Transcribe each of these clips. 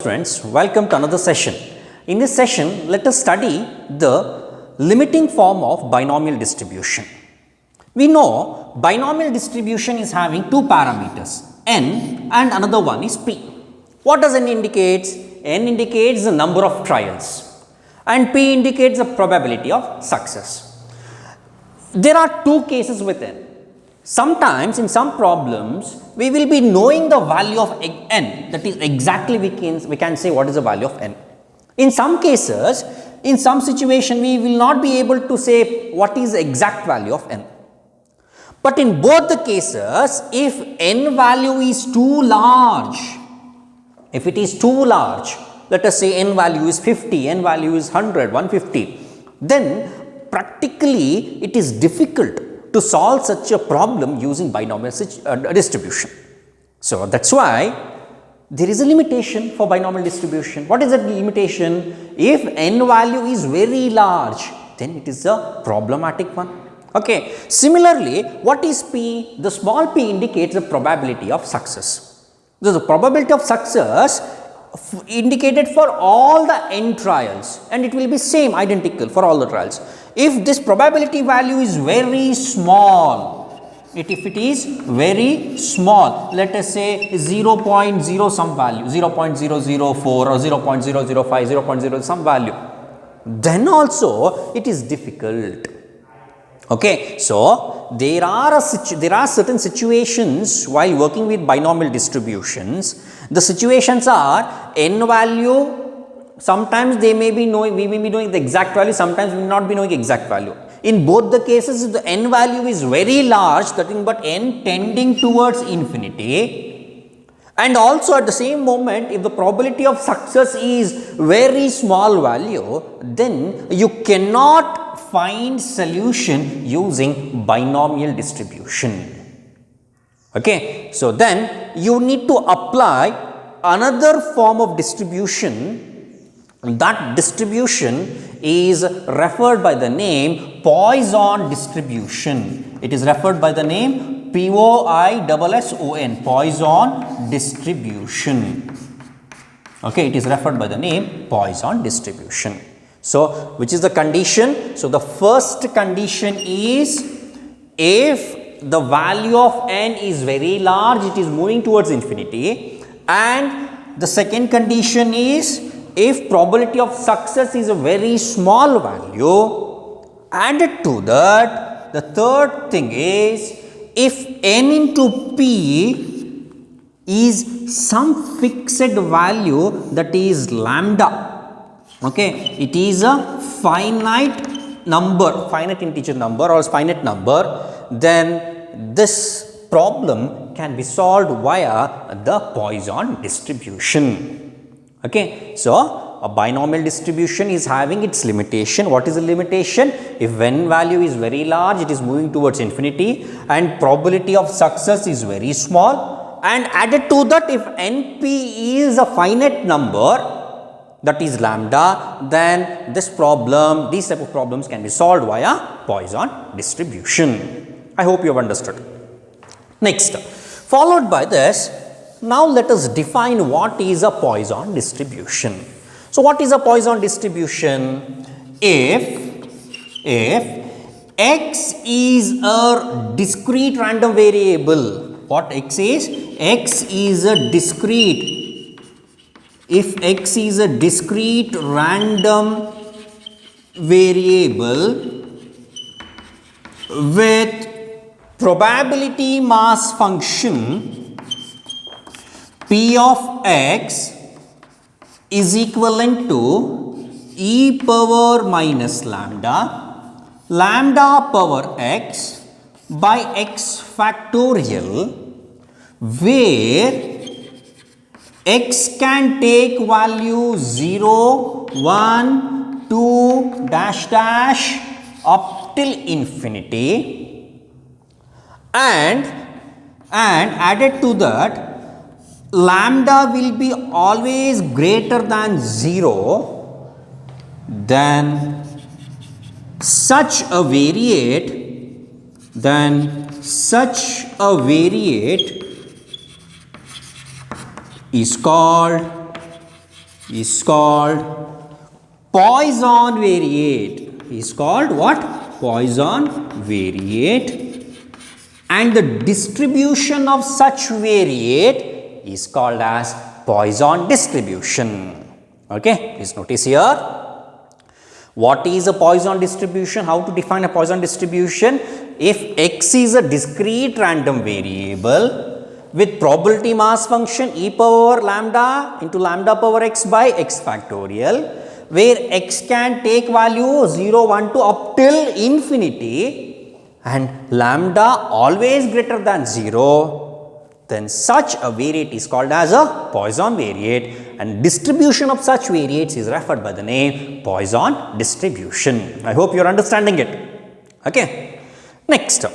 Friends, welcome to another session. In this session, let us study the limiting form of binomial distribution. We know binomial distribution is having two parameters, n and another one is p. What does n indicate? N indicates the number of trials and p indicates the probability of success. There are two cases with n. Sometimes in some problems, we will be knowing the value of n, that is exactly we can say what is the value of n. In some cases, in some situation, we will not be able to say what is the exact value of n. But in both the cases, if n value is too large, if it is too large, let us say n value is 50, n value is 100, 150, then practically it is difficult to solve such a problem using binomial distribution. So, that is why there is a limitation for binomial distribution. What is that limitation? If n value is very large, then it is a problematic one. Okay. Similarly, what is p? The small p indicates the probability of success. So, the probability of success indicated for all the n trials, and it will be same identical for all the trials. If this probability value is very small, if it is very small, let us say 0.0 some value, 0.004 or 0.005, 0.0 some value, then also it is difficult. Okay. So, there are certain situations while working with binomial distributions. The situations are n value. Sometimes we may be knowing the exact value, sometimes we will not be knowing exact value. In both the cases, if the n value is very large, nothing but n tending towards infinity, and also at the same moment, if the probability of success is very small value, then you cannot find solution using binomial distribution. Okay. So, then you need to apply another form of distribution. That distribution is referred by the name Poisson distribution. It is referred by the name Poisson, Poisson distribution. Okay, it is referred by the name Poisson distribution. So, which is the condition? So, the first condition is if the value of n is very large, it is moving towards infinity, and the second condition is if probability of success is a very small value. Added to that, the third thing is if n into p is some fixed value, that is lambda. Okay, it is a finite number, finite integer number or finite number, then this problem can be solved via the Poisson distribution. Okay. So, a binomial distribution is having its limitation. What is the limitation? If n value is very large, it is moving towards infinity, and probability of success is very small, and added to that, if np is a finite number, that is lambda, then this problem, these type of problems can be solved via Poisson distribution. I hope you have understood. Next, followed by this, now let us define what is a Poisson distribution. So, what is a Poisson distribution? If x is a discrete random variable, what x is? X is a discrete. If x is a discrete random variable with probability mass function p of x is equivalent to e power minus lambda, lambda power x by x factorial, where x can take value 0, 1, 2, dash dash up till infinity, and added to that, lambda will be always greater than 0, then such a variate is called is called Poisson variate. Is called what? Poisson variate, and the distribution of such variate is called as Poisson distribution. Okay, please notice here. What is a Poisson distribution? How to define a Poisson distribution? If x is a discrete random variable with probability mass function e power lambda into lambda power x by x factorial, where x can take value 0, 1 to up till infinity and lambda always greater than 0, then such a variate is called as a Poisson variate, and distribution of such variates is referred by the name Poisson distribution. I hope you are understanding it. Okay. Next,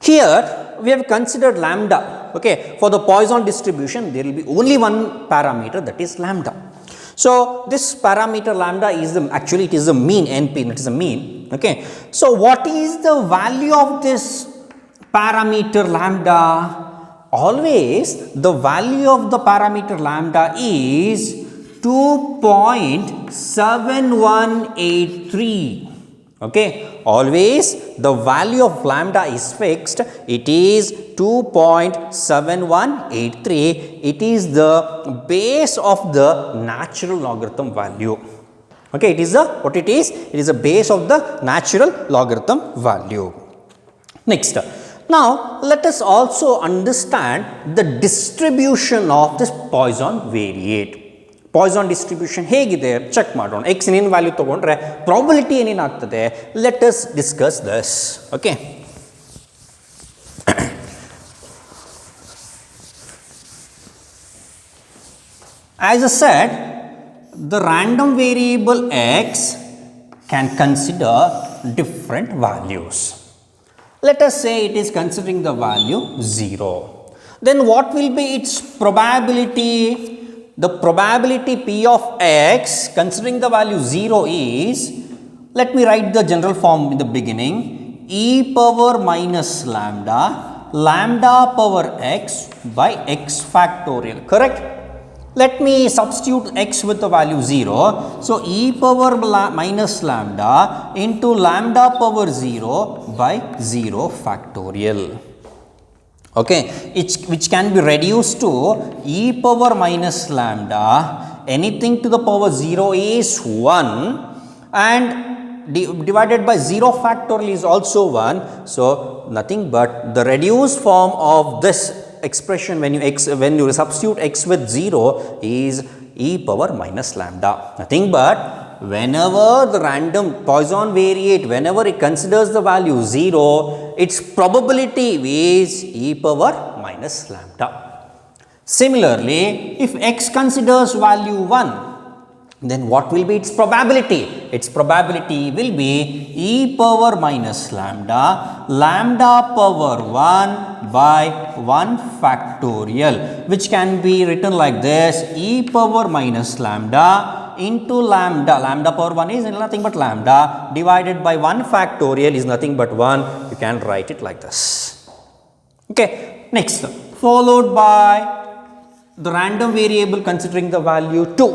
here we have considered lambda. Okay, for the Poisson distribution there will be only one parameter, that is lambda. So this parameter lambda is actually it is the mean, NP, it is a mean. Okay, so what is the value of this parameter lambda? Always the value of the parameter lambda is 2.7183. Okay, always the value of lambda is fixed. It is 2.7183. It is the base of the natural logarithm value. Okay, it is the what it is? It is the base of the natural logarithm value. Next, now let us also understand the distribution of this Poisson variate. Poisson distribution ಹೇಗಿದೆ check ಮಾಡೋಣ. x ನ ಏನು value ತಗೊಂಡ್ರೆ probability ಏನೇನಾಗ್ತದೆ, let us discuss this. Okay, as I said, the random variable x can consider different values. Let us say it is considering the value 0. Then what will be its probability? The probability P of x considering the value 0 is, let me write the general form in the beginning, e power minus lambda, lambda power x by x factorial, correct? Let me substitute x with the value 0. So, e power minus lambda into lambda power 0 by 0 factorial. Okay, which can be reduced to e power minus lambda, anything to the power 0 is 1, and divided by 0 factorial is also 1. So, nothing but the reduced form of this expression when you substitute x with 0 is e power minus lambda. Nothing but whenever the random Poisson variate, whenever it considers the value 0, its probability is e power minus lambda. Similarly, if x considers value 1, then what will be its probability? Its probability will be e power minus lambda, lambda power 1 by 1 factorial, which can be written like this: e power minus lambda into lambda, lambda power 1 is nothing but lambda, divided by 1 factorial is nothing but 1. You can write it like this. Okay, next, followed by the random variable considering the value 2,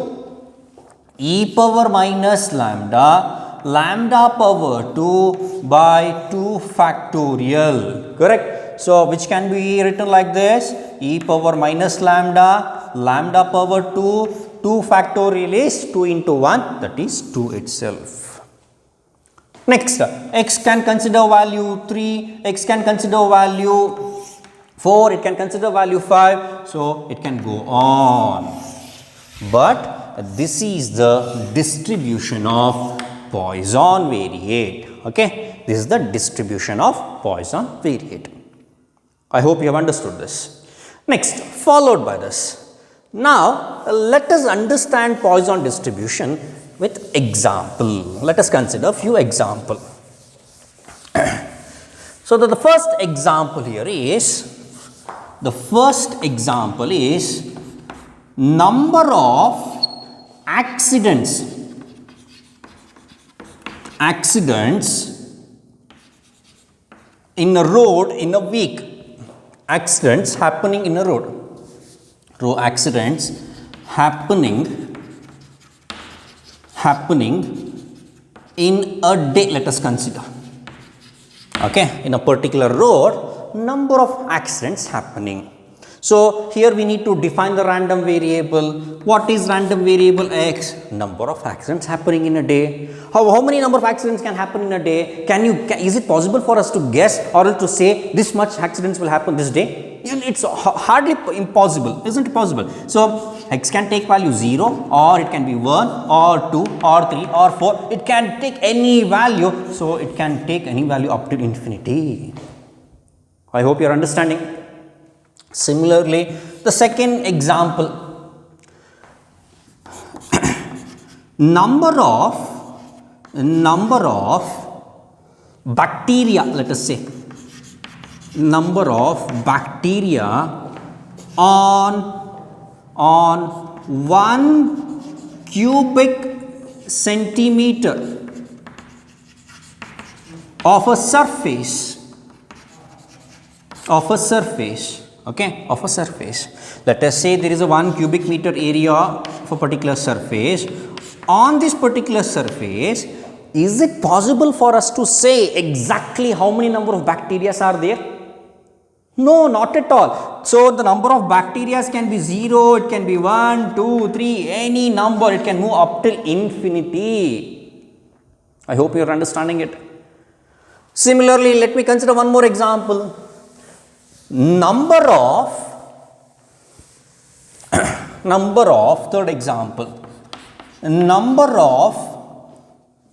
e power minus lambda, lambda power 2 by 2 factorial, correct? So, which can be written like this: e power minus lambda, lambda power 2, 2 factorial is 2 into 1, that is 2 itself. Next, x can consider value 3, x can consider value 4, it can consider value 5, so it can go on. But this is the distribution of Poisson variate. Okay, this is the distribution of Poisson variate. I hope you have understood this. Next, followed by this. Now, let us understand Poisson distribution with example. Let us consider few example. So, the first example here is, number of accidents in a road in a week. Accidents happening in a road. Accidents happening in a day, let us consider, okay, in a particular road, number of accidents happening. So here we need to define the random variable. What is random variable? X, number of accidents happening in a day. How many number of accidents can happen in a day? Is it possible for us to guess or to say this much accidents will happen this day? It's hardly impossible, isn't it possible? So X can take value 0, or it can be 1 or 2 or 3 or 4. It can take any value. So it can take any value up to infinity. I hope you are understanding. Similarly, the second example, number of bacteria, let us say, number of bacteria on 1 cubic centimeter of a surface, okay, of a surface. Let us say there is a 1 cubic meter area of a particular surface. On this particular surface, is it possible for us to say exactly how many number of bacteria are there? No, not at all. So the number of bacteria can be 0, it can be 1, 2, 3, any number, it can move up till infinity. I hope you are understanding it. Similarly, let me consider one more example. Number of third example, number of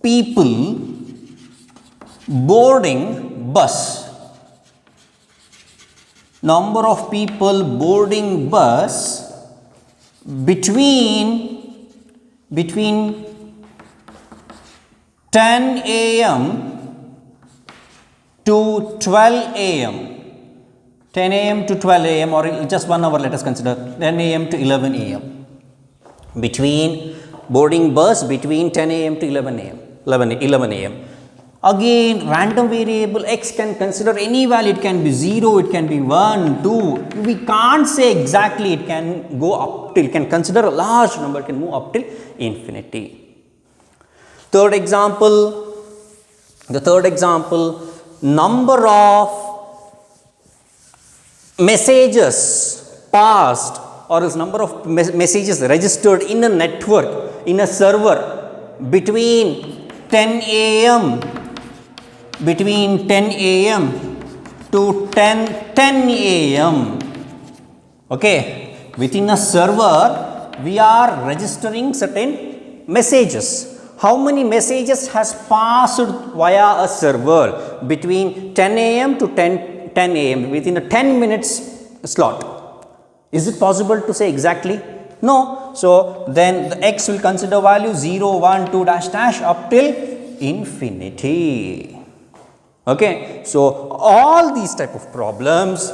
people boarding bus, number of people boarding bus between 10 a.m. to 12 a.m. 10 a.m. to 12 a.m. or just 1 hour, let us consider 10 a.m. to 11 a.m. Between boarding bus between 10 a.m. to 11 a.m. 11 a.m. Again, random variable X can consider any value. It can be 0, it can be 1, 2. We can't say exactly. It can go up till, it can consider a large number, it can move up till infinity. The third example, number of messages passed, or is number of messages registered in a network, in a server between 10 a.m. to 10 a.m. Okay, within a server we are registering certain messages. How many messages has passed via a server between 10 a.m. to 10 a.m. within a 10 minutes slot? Is it possible to say exactly? No. So then the X will consider value 0, 1, 2 dash dash up till infinity. Okay. So all these type of problems,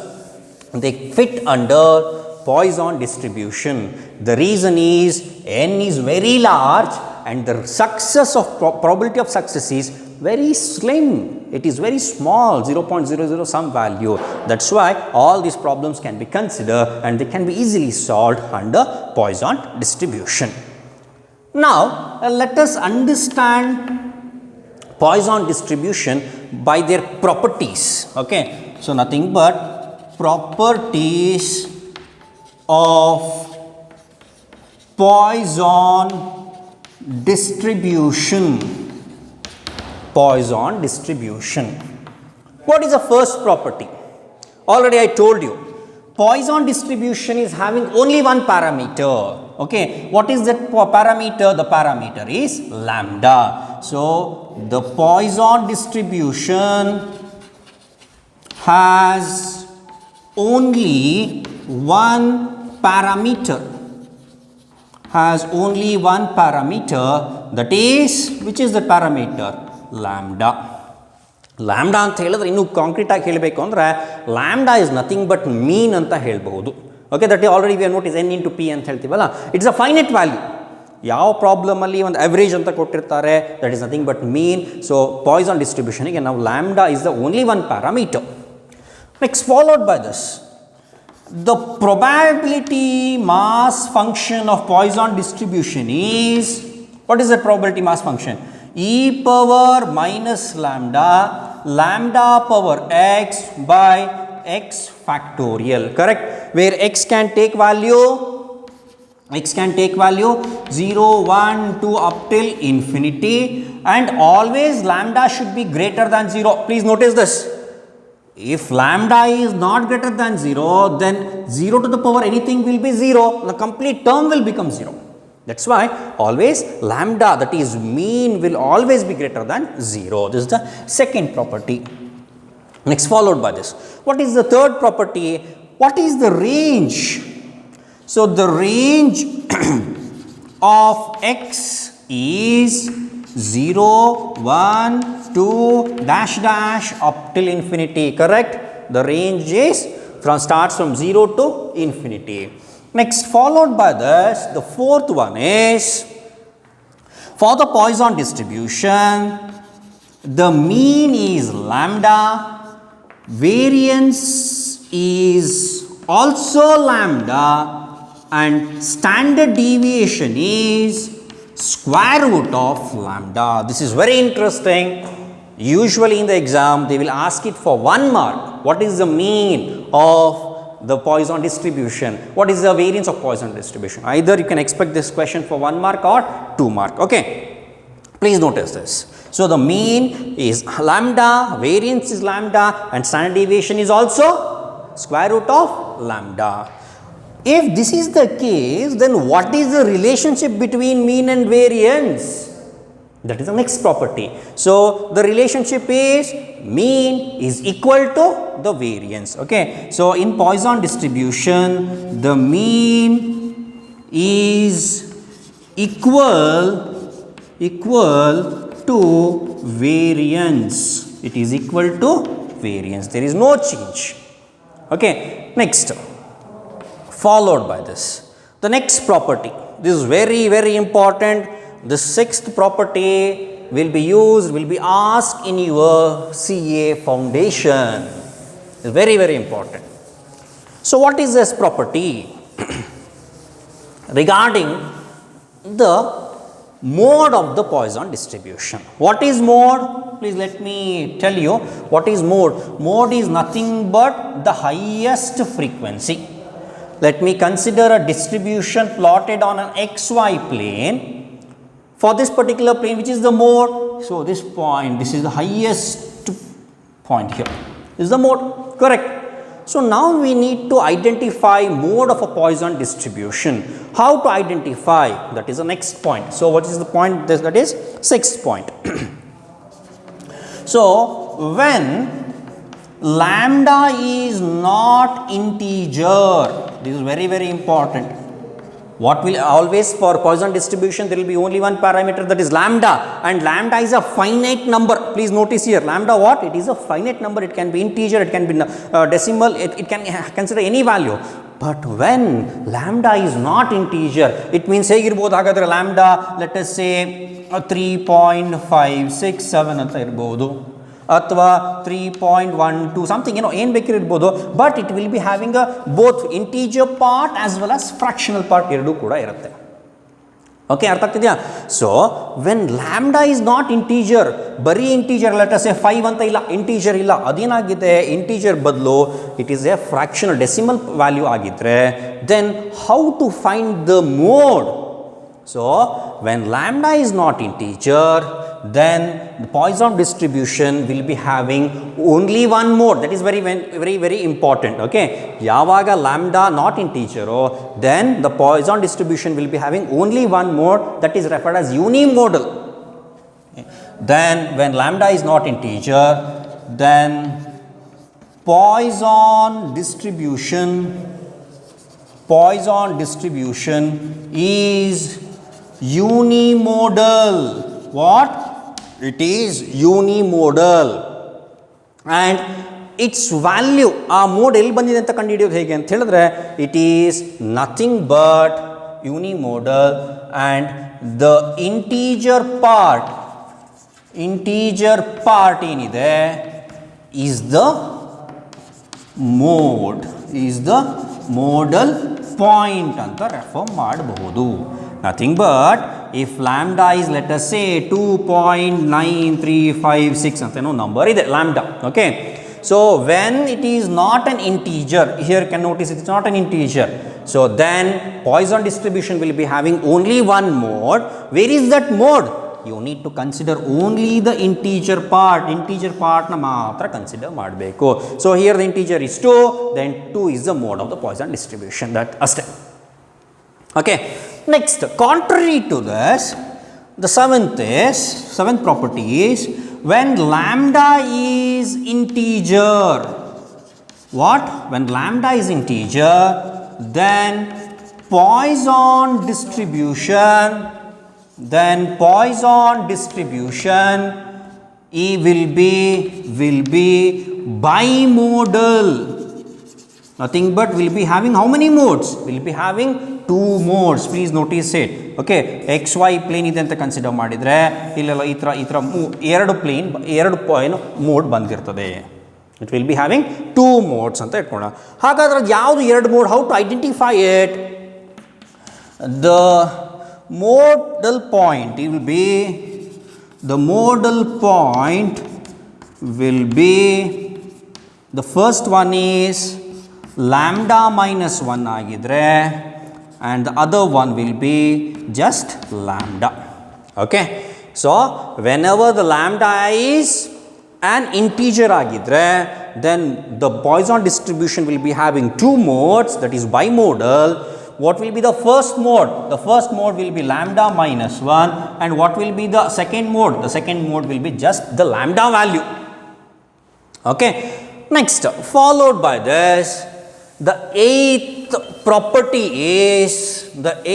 they fit under Poisson distribution. The reason is n is very large and the success of probability of success is very slim. It is very small, 0.00 some value. That's why all these problems can be considered and they can be easily solved under Poisson distribution. Now let us understand Poisson distribution by their properties. Okay, so nothing but properties of Poisson distribution. Poisson distribution. What is the first property? Already I told you, Poisson distribution is having only one parameter. Okay, what is that parameter? The parameter is lambda. So the Poisson distribution has only one parameter. That is, which is the parameter? Lambda. Lambda ಅಂತ ಹೇಳಿದ್ರೆ ಇನ್ನು concrete ಆಗಿ ಹೇಳಬೇಕು ಅಂದ್ರೆ lambda is nothing but mean ಅಂತ ಹೇಳಬಹುದು. Okay, that already we are note is n into p ಅಂತ ಹೇಳ್ತೀವಲ್ಲ, ಇಟ್ಸ್ ಅ ಫೈನೈಟ್ ವ್ಯಾಲ್ಯೂ. ಯಾವ ಪ್ರಾಬ್ಲಮ್ ಅಲ್ಲಿ ಒಂದು ಅವರೇಜ್ ಅಂತ ಕೊಟ್ಟಿರ್ತಾರೆ, that is nothing but mean. So Poisson ಡಿಸ್ಟ್ರಿಬ್ಯೂಷನ್ಗೆ ನಾವು lambda is the only one parameter. Next, followed by this, the probability mass function of Poisson distribution is, what is the probability mass function? E power minus lambda, lambda power x by x factorial, correct? Where x can take value 0, 1, 2 up till infinity, and always lambda should be greater than 0. Please notice this. If lambda is not greater than 0, then 0 to the power anything will be 0. The complete term will become 0. That's why always lambda, that is mean, will always be greater than 0. This is the second property. Next, followed by this. What is the third property? What is the range? So the range of x is 0, 1, 2, dash dash up till infinity, correct? The range is starts from 0 to infinity. Next, followed by this, the fourth one is, for the Poisson distribution, the mean is lambda, variance is also lambda, and standard deviation is square root of lambda. This is very interesting. Usually in the exam they will ask it for 1 mark. What is the mean of the Poisson distribution? What is the variance of Poisson distribution? Either you can expect this question for 1 mark or 2 mark. Okay, please notice this. So the mean is lambda, variance is lambda, and standard deviation is also square root of lambda. If this is the case, then what is the relationship between mean and variance? That is the next property. So the relationship is mean is equal to the variance. Okay, so in Poisson distribution, the mean is equal to variance. It is equal to variance. There is no change. Okay, next, followed by this, the next property. This is very, very important. The sixth property will be used, will be asked in your CA foundation. It's very, very important. So what is this property? Regarding the mode of the Poisson distribution. What is mode? Please let me tell you what is mode. Mode is nothing but the highest frequency. Let me consider a distribution plotted on an xy plane. For this particular plane, which is the mode? So this point, this is the highest point here. This is the mode, correct? So now we need to identify mode of a Poisson distribution. How to identify? That is the next point. So what is the point? That is sixth point. So when lambda is not integer, this is very, very important. What will always, for Poisson distribution, there will be only one parameter, that is lambda, and lambda is a finite number. Please notice here, lambda what? It is a finite number. It can be integer, it can be decimal, it can consider any value. But when lambda is not integer, it means ಹೇಗಿರ್ಬೋದು ಹಾಗಾದರೆ lambda, let us say 3.567 ಅಂತ ಇರ್ಬೋದು, ಅಥವಾ 3.12 something, ಏನು ಬೇಕಿರ್ಬೋದು. But it will be having a both integer part as well as fractional part ಎರಡೂ ಕೂಡ ಇರುತ್ತೆ. Okay, ಅರ್ಥ ಆಗ್ತಿದೆಯಾ? So when lambda is not integer, ಬರೀ ಇಂಟೀಜರ್, ಲೆಟ್ ಅಸ್ ಸೇ 5 ಅಂತ ಇಲ್ಲ, ಇಂಟೀಜರ್ ಇಲ್ಲ, ಅದೇನಾಗಿದೆ, ಇಂಟೀಜರ್ ಬದಲು it is a fractional decimal value ಆಗಿದ್ದರೆ, then how to find the mode? So when lambda is not integer, then the Poisson distribution will be having only one mode. That is very, very, very important. Okay, yavaga lambda not integer, then the Poisson distribution will be having only one mode, that is referred as unimodal. Okay. Then when lambda is not integer, then Poisson distribution is unimodal. What? It is unimodal, and its value, ಆ mode ಎಲ್ಲಿ ಬಂದಿದೆ ಅಂತ ಕಂಡುಹಿಡಿಯೋದು ಹೇಗೆ ಅಂತ ಹೇಳಿದ್ರೆ, it is nothing but unimodal, and the integer part ಏನಿದೆ is the mode, modal point ಅಂತ ರೆಫರ್ ಮಾಡಬಹುದು. Nothing but if lambda is let us say 2.9356 ಅಂತ ಏನೋ ನಂಬರ್ ಇದೆ lambda. Okay, so when it is not an integer, here can notice it is not an integer, so then Poisson distribution will be having only one mode. Where is that mode? You need to consider only the integer part na matra consider ಮಾಡಬೇಕು. So here the integer is 2, then 2 is the mode of the Poisson distribution, that ಅಷ್ಟೇ. Okay, next, contrary to this, the seventh property is when lambda is integer. What? When lambda is integer, then Poisson distribution will be bimodal. Nothing but will be having how many modes? Will be having 2 modes. Please notice it. Okay, xy plane ಇದೆ ಅಂತ consider ಮಾಡಿದರೆ ಇಲ್ಲೆಲ್ಲ ಈ ಥರ ಎರಡು mode ಬಂದಿರ್ತದೆ. It will be having 2 modes ಅಂತ ಇಟ್ಕೊಳ್ಳೋಣ. ಹಾಗಾದ್ರೆ ಯಾವುದು 2 mode? How to identify it? The modal point will be the first one is lambda minus 1 ಆಗಿದ್ರೆ and the other one will be just lambda. Okay, so whenever the lambda is an integer agidre, then the Poisson distribution will be having 2 modes, that is bimodal. What will be the first mode? The first mode will be lambda minus 1, and what will be the second mode? The second mode will be just the lambda value. Okay, next, followed by this, the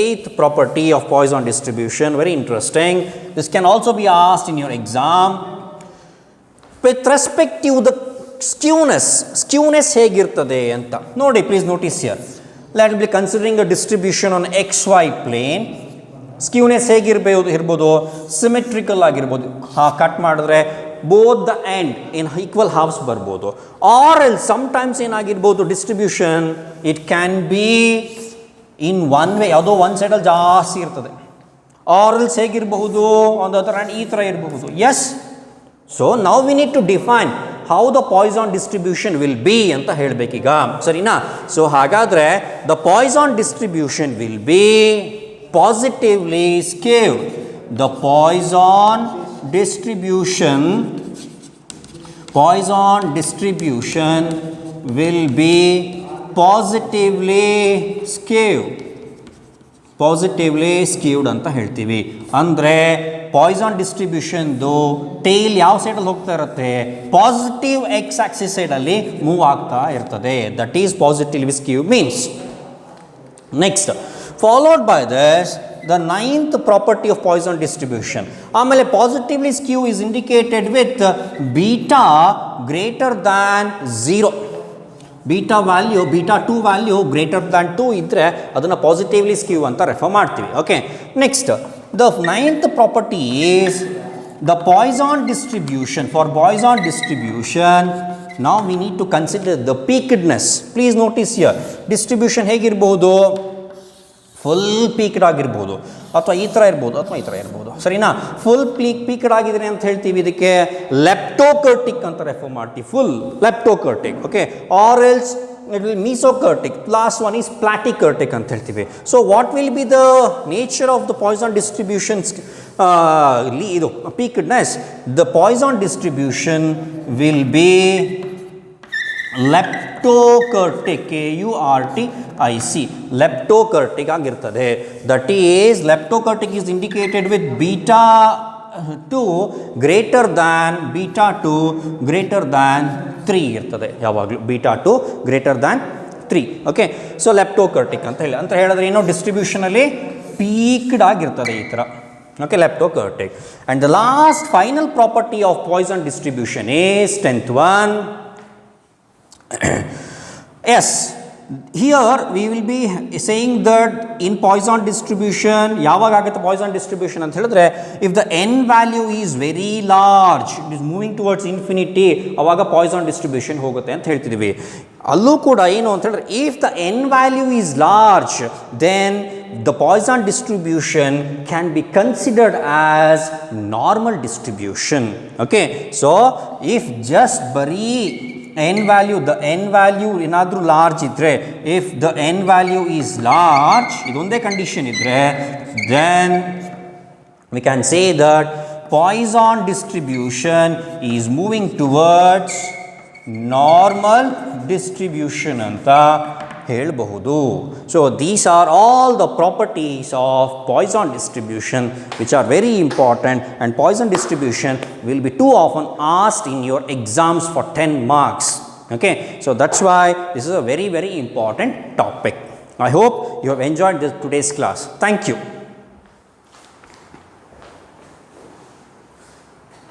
eighth property of Poisson distribution. Very interesting. This can also be asked in your exam. With respect to the skewness ಹೇಗಿರ್ತದೆ ಅಂತ ನೋಡಿ. Please notice here. Let us be considering a distribution on xy plane. Skewness ಹೇಗಿರ್ಬೋದು? Symmetrical ಆಗಿರ್ಬೋದು. Cut ಮಾಡಿದ್ರೆ both the end in equal halves ಬರ್ಬೋದು. Or else sometimes ಏನಾಗಿರ್ಬೋದು distribution, it can be in one way, ಯಾವುದೋ ಒಂದು ಸೈಡಲ್ಲಿ ಜಾಸ್ತಿ ಇರ್ತದೆ. Or else ಹೇಗಿರಬಹುದು? on the other hand ಈ ಥರ ಇರಬಹುದು. Yes, so now we need to define how the Poisson distribution will be ಅಂತ ಹೇಳಬೇಕೀಗ, ಸರಿನಾ? ಸೊ ಹಾಗಾದರೆ the Poisson distribution will be positively skewed. The Poisson distribution will be positively skewed ಅಂತ ಹೇಳ್ತೀವಿ. ಅಂದರೆ Poisson ಡಿಸ್ಟ್ರಿಬ್ಯೂಷನ್ದು tail ಯಾವ ಸೈಡಲ್ಲಿ ಹೋಗ್ತಾ ಇರುತ್ತೆ? ಪಾಸಿಟಿವ್ ಎಕ್ಸ್ ಆಕ್ಸಿಸ್ ಸೈಡಲ್ಲಿ ಮೂವ್ ಆಗ್ತಾ ಇರ್ತದೆ. That is positively ಸ್ಕ್ಯೂ means. Next, followed by this the ninth property of Poisson distribution. ಆಮೇಲೆ positively ಸ್ಕ್ಯೂ is indicated with beta greater than 0. beta 2 value greater than 2 ಇದ್ದರೆ ಅದನ್ನು ಪಾಸಿಟಿವ್ಲಿ ಸ್ಕ್ಯೂ ಅಂತ ರೆಫರ್ ಮಾಡ್ತೀವಿ. Okay, next, the ninth property is the Poisson distribution. For Poisson distribution, now we need to consider the peakedness. Please notice here, distribution ಹೇಗಿರ್ಬೋದು? Full peaked ಆಗಿರ್ಬೋದು, ಅಥವಾ ಈ ಥರ ಇರ್ಬೋದು, ಅಥವಾ ಈ ಥರ ಇರ್ಬೋದು, ಸರಿನಾ? ಫುಲ್ ಪೀಕ್ಡ್ ಆಗಿದ್ರೆ ಅಂತ ಹೇಳ್ತೀವಿ, ಇದಕ್ಕೆ ಲೆಪ್ಟೋಕರ್ಟಿಕ್ ಅಂತ ರೆಫರ್ ಮಾಡ್ತೀವಿ. Full leptokurtic. Okay, or else it will mesokurtic. Last one is platykurtic ಅಂತ ಹೇಳ್ತೀವಿ. So what will be the nature of the Poisson distributions ಇದು peakedness? The Poisson distribution will be leptokurtic, KURTIC, leptokurtic ಆಗಿರ್ತದೆ. That is leptokurtic is indicated with beta 2 greater than 3 ಇರ್ತದೆ ಯಾವಾಗಲೂ. beta 2 greater than 3. Okay, so leptokurtic ಅಂತ ಹೇಳಿದ್ರೆ ಏನೋ ಡಿಸ್ಟ್ರಿಬ್ಯೂಷನಲ್ಲಿ peaked ಆಗಿರ್ತದೆ ಈ ಥರ. Okay, leptokurtic. And the last final property of Poisson distribution is 10th one. Yes, here we will be saying that in Poisson distribution, ಯಾವಾಗ ಆಗುತ್ತೆ Poisson distribution ಅಂತ ಹೇಳಿದ್ರೆ, if the n value is very large, it is moving towards infinity, ಅವಾಗ Poisson distribution ಹೋಗುತ್ತೆ ಅಂತ ಹೇಳ್ತಿದ್ದೀವಿ. ಅಲ್ಲೂ ಕೂಡ ಏನು ಅಂತ ಹೇಳಿದ್ರೆ, if the n value is large, then the Poisson distribution can be considered as normal distribution. Okay, so if just ಬರೀ n value, the n value ಏನಾದರೂ ಲಾರ್ಜ್ ಇದ್ದರೆ, if the n value is large, ಇದೊಂದೇ condition ಇದ್ದರೆ, then we can say that Poisson distribution is moving towards normal distribution ಅಂತ ಹೇಳಬಹುದು. So these are all the properties of Poisson distribution which are very important, and Poisson distribution will be too often asked in your exams for 10 marks. Okay, so that's why this is a very important topic. I hope you have enjoyed today's class. Thank you.